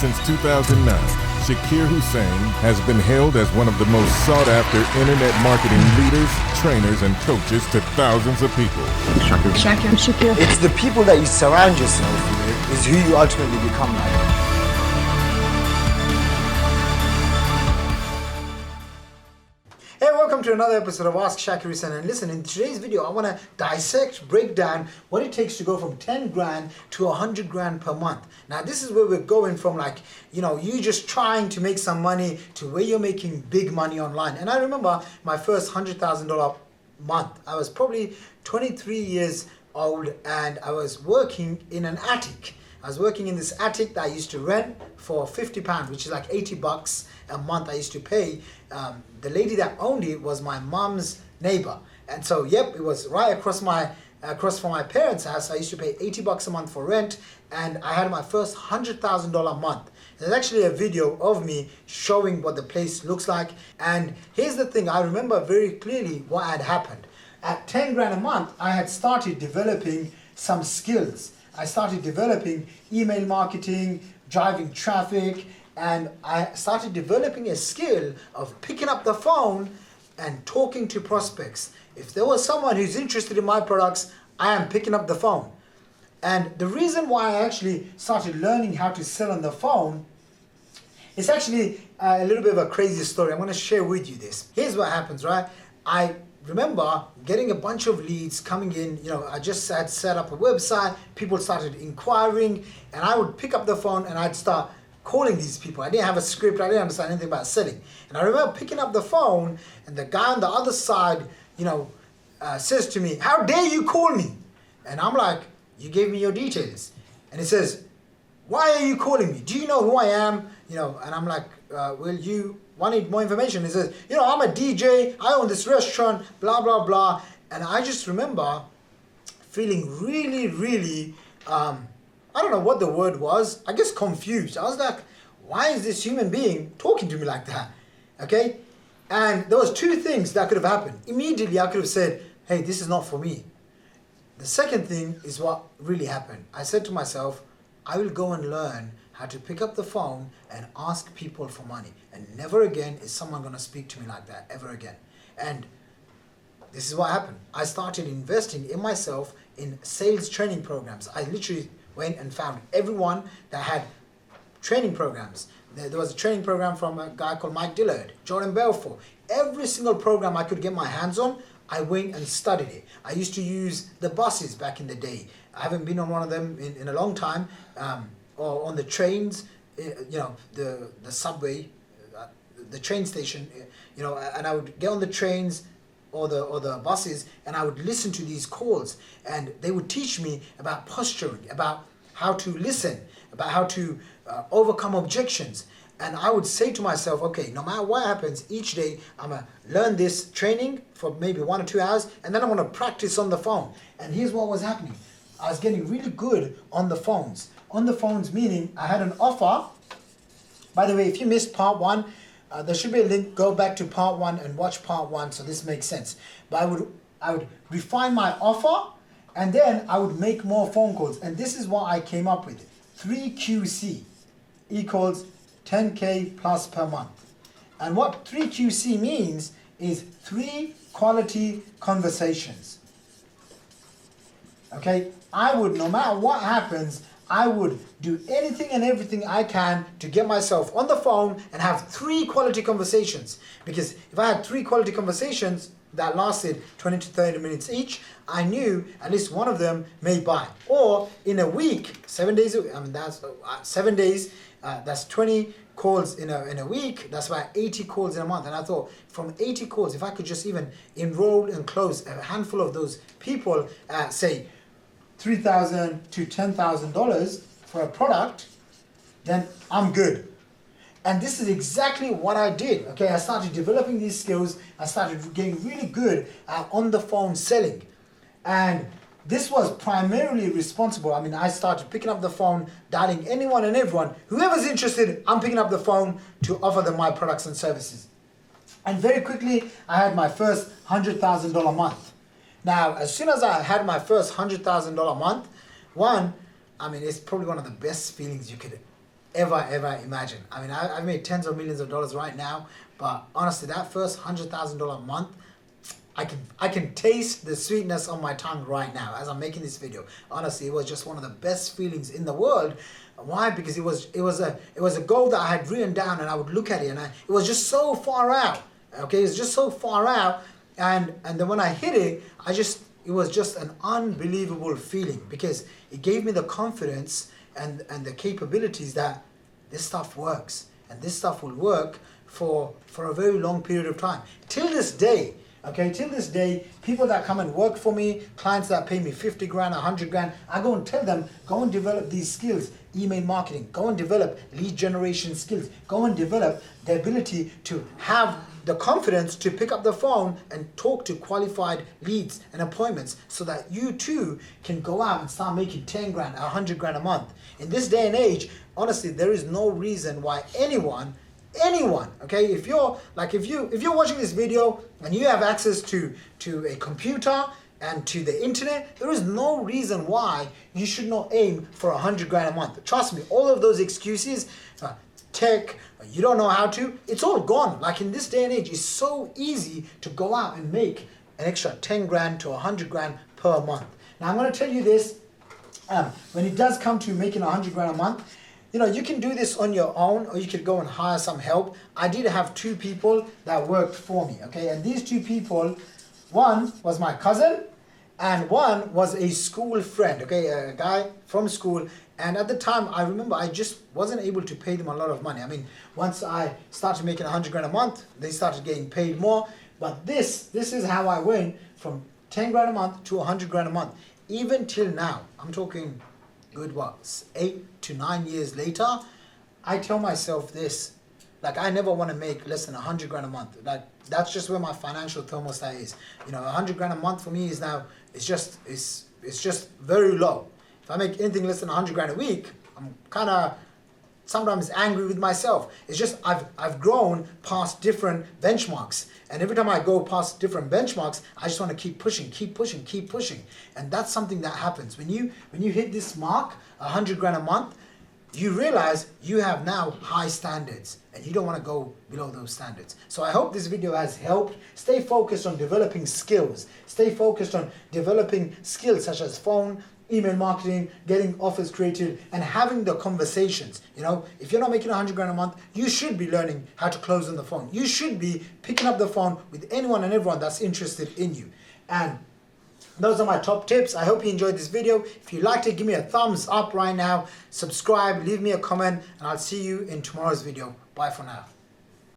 since 2009, Shaqir Hussyin has been hailed as one of the most sought-after internet marketing leaders, trainers, and coaches to thousands of people. Shaqir. It's the people that you surround yourself with is who you ultimately become like. Hey, welcome to another episode of Ask Shaqir. And listen, in today's video, I want to break down what it takes to go from 10 grand to 100 grand per month. Now, this is where we're going from, like, you just trying to make some money to where you're making big money online. And I remember my first $100,000 month. I was probably 23 years old and I was working in an attic. I was working in this attic that I used to rent for £50, which is like 80 bucks a month I used to pay. The lady that owned it was my mom's neighbor. And so, yep, it was right across from my parents' house. I used to pay 80 bucks a month for rent, and I had my first $100,000 month. There's actually a video of me showing what the place looks like. And here's the thing, I remember very clearly what had happened. At 10 grand a month, I had started developing some skills. I started developing email marketing, driving traffic, and I started developing a skill of picking up the phone and talking to prospects. If there was someone who's interested in my products, I am picking up the phone. And the reason why I actually started learning how to sell on the phone is actually a little bit of a crazy story. I'm going to share with you this. Here's what happens, right? I remember getting a bunch of leads coming in. I just had set up a website, people started inquiring, and I would pick up the phone and I'd start calling these people. I didn't have a script, I didn't understand anything about selling. And I remember picking up the phone and the guy on the other side, says to me, "How dare you call me?" And I'm like, "You gave me your details." And he says, "Why are you calling me? Do you know who I am?" And I'm like, "Well, you wanted more information." He says, "I'm a DJ, I own this restaurant, blah, blah, blah." And I just remember feeling really, really, I don't know what the word was, I guess confused. I was like, why is this human being talking to me like that? Okay? And there was two things that could have happened. Immediately, I could have said, "Hey, this is not for me." The second thing is what really happened. I said to myself, I will go and learn how to pick up the phone and ask people for money. And never again is someone going to speak to me like that, ever again. And this is what happened. I started investing in myself in sales training programs. I literally went and found everyone that had training programs. There was a training program from a guy called Mike Dillard, Jordan Belfort. Every single program I could get my hands on, I went and studied it. I used to use the buses back in the day. I haven't been on one of them in a long time. Or on the trains, the subway, the train station, and I would get on the trains or the buses, and I would listen to these calls, and they would teach me about posturing, about how to listen, about how to overcome objections. And I would say to myself, okay, no matter what happens, each day I'm going to learn this training for maybe 1 or 2 hours, and then I'm going to practice on the phone. And here's what was happening. I was getting really good on the phones. On the phones meaning I had an offer. By the way, if you missed part 1, there should be a link. Go back to part 1 and watch part 1 so this makes sense. But I would refine my offer, and then I would make more phone calls. And this is what I came up with. 3QC equals 10K plus per month. And what 3QC means is 3 quality conversations. Okay? I would, no matter what happens, I would do anything and everything I can to get myself on the phone and have 3 quality conversations. Because if I had 3 quality conversations that lasted 20 to 30 minutes each, I knew at least one of them may buy. Or in a week, 7 days, that's 7 days, that's 20 calls in a week, that's about 80 calls in a month. And I thought, from 80 calls, if I could just even enroll and close a handful of those people at, say, $3,000 to $10,000 for a product, then I'm good. And this is exactly what I did. Okay, I started developing these skills. I started getting really good at on the phone selling. And this was primarily responsible. I started picking up the phone, dialing anyone and everyone. Whoever's interested, I'm picking up the phone to offer them my products and services. And very quickly, I had my first $100,000 month. Now, as soon as I had my first $100,000 month, it's probably one of the best feelings you could ever imagine. I mean, I've made tens of millions of dollars right now, but honestly, that first $100,000 a month, I can taste the sweetness on my tongue right now as I'm making this video. Honestly, it was just one of the best feelings in the world. Why? Because it was a goal that I had written down, and I would look at it, and it was just so far out. Okay, it's just so far out, and then when I hit it, it was just an unbelievable feeling, because it gave me the confidence and the capabilities that this stuff works, and this stuff will work for a very long period of time. Till this day, okay, till this day, people that come and work for me, clients that pay me 50 grand, 100 grand, I go and tell them, go and develop these skills, email marketing, go and develop lead generation skills, go and develop the ability to have the confidence to pick up the phone and talk to qualified leads and appointments, so that you too can go out and start making 10 grand, 100 grand a month. In this day and age, honestly, there is no reason why anyone, okay, if you're watching this video and you have access to a computer and to the internet, there is no reason why you should not aim for 100 grand a month. Trust me, all of those excuses, tech, you don't know how to, it's all gone. Like, in this day and age, it's so easy to go out and make an extra 10 grand to 100 grand per month. Now, I'm going to tell you this, when it does come to making 100 grand a month, you know, you can do this on your own, or you could go and hire some help. I did have 2 people that worked for me, okay? And these 2 people, one was my cousin, and one was a school friend, okay? A guy from school. And at the time, I remember I just wasn't able to pay them a lot of money. I mean, once I started making 100 grand a month, they started getting paid more. But this is how I went from 10 grand a month to 100 grand a month. Even till now, I'm talking good, what, 8 to 9 years later, I tell myself this, like, I never want to make less than 100 grand a month. Like, that's just where my financial thermostat is. You know, 100 grand a month for me is now, it's just very low. If I make anything less than 100 grand a week, I'm kind of sometimes angry with myself. It's just I've grown past different benchmarks, and every time I go past different benchmarks, I just want to keep pushing. And that's something that happens when you hit this mark, 100 grand a month. You realize you have now high standards, and you don't want to go below those standards. So I hope this video has helped. Stay focused on developing skills. Stay focused on developing skills such as phone, email marketing, getting offers created, and having the conversations. You know, if you're not making 100 grand a month, you should be learning how to close on the phone. You should be picking up the phone with anyone and everyone that's interested in you. And those are my top tips. I hope you enjoyed this video. If you liked it, give me a thumbs up right now. Subscribe, leave me a comment, and I'll see you in tomorrow's video. Bye for now.